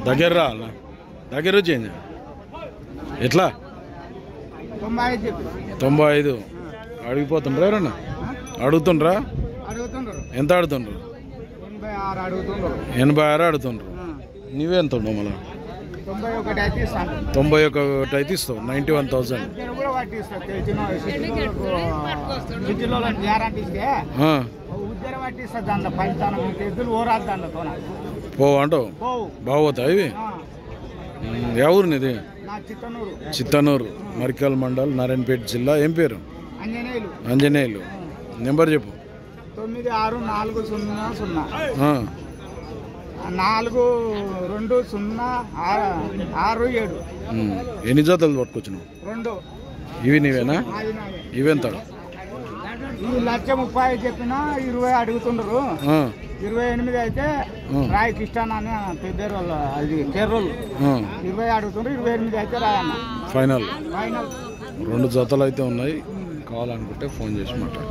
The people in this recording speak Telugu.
దగ్గర రా దగ్గర వచ్చేయండి ఎట్లా 95 అడిగిపోతుండ్రా ఎవరన్నా అడుగుతుండ్రా ఎంత అడుగుతుండ్రు 86 అడుగుతుండ్రు నువ్వే ఎంత ఉండవు మళ్ళా 91 అయితే ఇస్తావు 91,000 పోవు అంటావు బాగోతా ఇవి ఎవరు ఇది చిత్తనూరు మరికల్ మండల్ నారాయణపేట జిల్లా ఏం పేరు అంజనేయులు నెంబర్ చెప్పు 9640420667 ఎన్ని జతలు పట్టుకొచ్చినావు 2 ఇవి నీవేనా ఇవెంత 1,30,000 చెప్పినా 20 అడుగుతుండ్రు 28 అయితే రాయి కిష్టాన్ అని పెద్దరు వాళ్ళు అది కేరళ 20 అడుగుతుండ్రు 28 అయితే రాయన్న ఫైనల్ 2 జతలు అయితే ఉన్నాయి కావాలనుకుంటే ఫోన్ చేసి మాట్లాడు